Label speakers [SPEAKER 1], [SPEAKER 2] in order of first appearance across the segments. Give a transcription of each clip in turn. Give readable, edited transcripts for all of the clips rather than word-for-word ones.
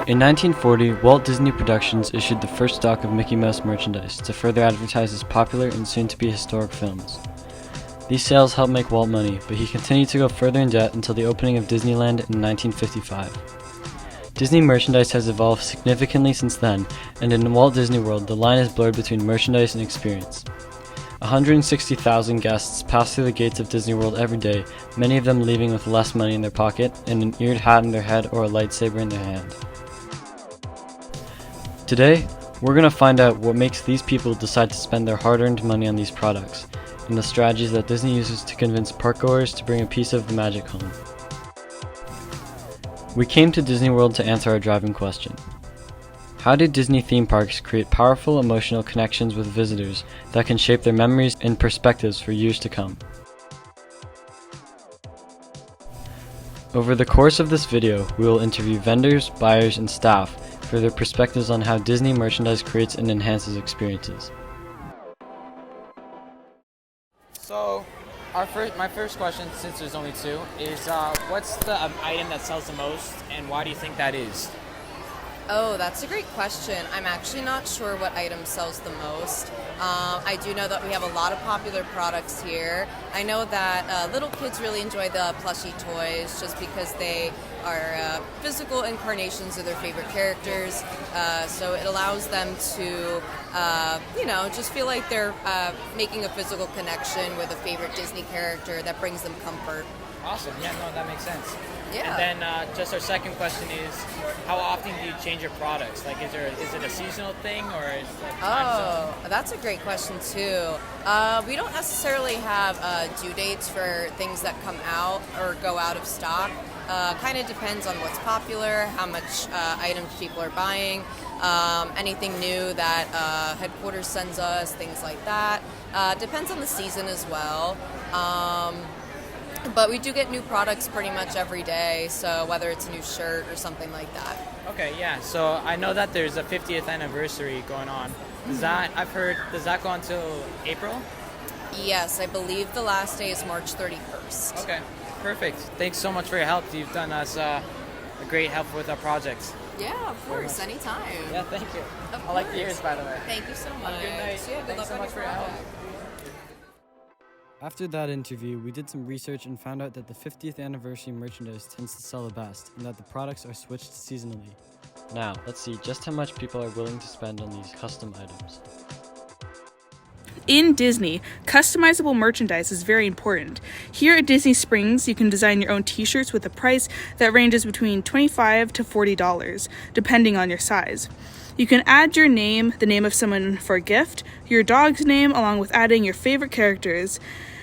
[SPEAKER 1] In 1940, Walt Disney Productions issued the first stock of Mickey Mouse merchandise to further advertise his popular and soon-to-be historic films. These sales helped make Walt money, but he continued to go further in debt until the opening of Disneyland in 1955. Disney merchandise has evolved significantly since then, and in Walt Disney World, the line is blurred between merchandise and experience. 160,000 guests pass through the gates of Disney World every day, many of them leaving with less money in their pocket and an eared hat in their head or a lightsaber in their hand. Today, we're going to find out what makes these people decide to spend their hard-earned money on these products, and the strategies that Disney uses to convince parkgoers to bring a piece of the magic home. We came to Disney World to answer our driving question. How do Disney theme parks create powerful emotional connections with visitors that can shape their memories and perspectives for years to come? Over the course of this video, we will interview vendors, buyers, and staff for their perspectives on how Disney merchandise creates and enhances experiences.
[SPEAKER 2] So, my first question, since there's only two, is what's the item that sells the most, and why do you think that is?
[SPEAKER 3] Oh, that's a great question. I'm actually not sure what item sells the most. I do know that we have a lot of popular products here. I know that little kids really enjoy the plushie toys just because they are physical incarnations of their favorite characters. So it allows them to, just feel like they're making a physical connection with a favorite Disney character that brings them comfort.
[SPEAKER 2] Awesome. Yeah, no, that makes sense.
[SPEAKER 3] Yeah.
[SPEAKER 2] And then just our second question is, how often do you change your products? Like, is it a seasonal thing or is it time zone?
[SPEAKER 3] That's a great question too. We don't necessarily have due dates for things that come out or go out of stock. Kind of depends on what's popular, how much items people are buying, anything new that headquarters sends us, things like that. Depends on the season as well. But we do get new products pretty much every day, so whether it's a new shirt or something like that.
[SPEAKER 2] Okay, yeah. So I know that there's a 50th anniversary going on. Does that go until April?
[SPEAKER 3] Yes, I believe the last day is March 31st.
[SPEAKER 2] Okay, perfect. Thanks so much for your help. You've done us a great help with our projects.
[SPEAKER 3] Yeah, of course, anytime.
[SPEAKER 2] Yeah, thank you. I like the ears, by the way.
[SPEAKER 3] Thank you so much.
[SPEAKER 2] Have a good night.
[SPEAKER 3] Yeah, good
[SPEAKER 2] Thanks
[SPEAKER 3] luck
[SPEAKER 2] so
[SPEAKER 3] on
[SPEAKER 2] much
[SPEAKER 3] your
[SPEAKER 2] for your help.
[SPEAKER 3] project.
[SPEAKER 1] After that interview, we did some research and found out that the 50th anniversary merchandise tends to sell the best, and that the products are switched seasonally. Now, let's see just how much people are willing to spend on these custom items.
[SPEAKER 4] In Disney, customizable merchandise is very important. Here at Disney Springs, you can design your own t-shirts with a price that ranges between $25 to $40, depending on your size. You can add your name, the name of someone for a gift, your dog's name, along with adding your favorite characters.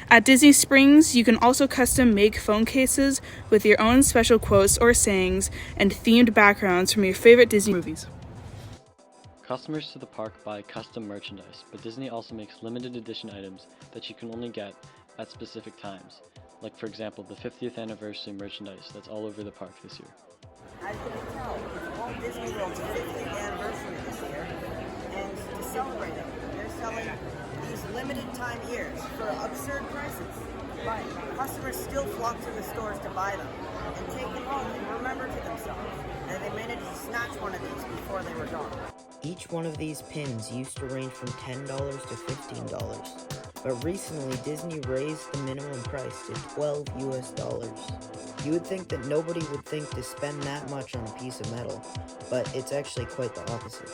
[SPEAKER 4] At Disney Springs, you can also custom make phone cases with your own special quotes or sayings and themed backgrounds from your favorite Disney movies.
[SPEAKER 1] Customers to the park buy custom merchandise, but Disney also makes limited edition items that you can only get at specific times, like for example the 50th anniversary merchandise that's all over the park this year.
[SPEAKER 5] As you can tell, it's Walt Disney World's 50th anniversary this year, and to celebrate it, they're selling these limited time ears for absurd prices. But customers still flock to the stores to buy them and take them home and remember to themselves that they managed to snatch one of these before they were gone.
[SPEAKER 6] Each one of these pins used to range from $10 to $15, but recently Disney raised the minimum price to $12 US. You would think that nobody would think to spend that much on a piece of metal, but it's actually quite the opposite.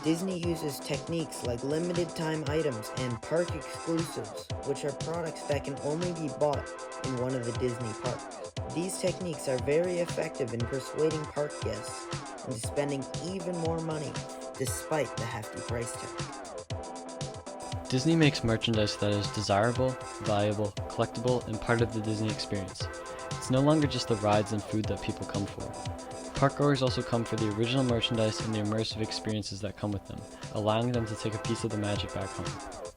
[SPEAKER 6] Disney uses techniques like limited time items and park exclusives, which are products that can only be bought in one of the Disney parks. These techniques are very effective in persuading park guests into spending even more money despite the hefty price tag.
[SPEAKER 1] Disney makes merchandise that is desirable, valuable, collectible, and part of the Disney experience. It's no longer just the rides and food that people come for. Parkgoers also come for the original merchandise and the immersive experiences that come with them, allowing them to take a piece of the magic back home.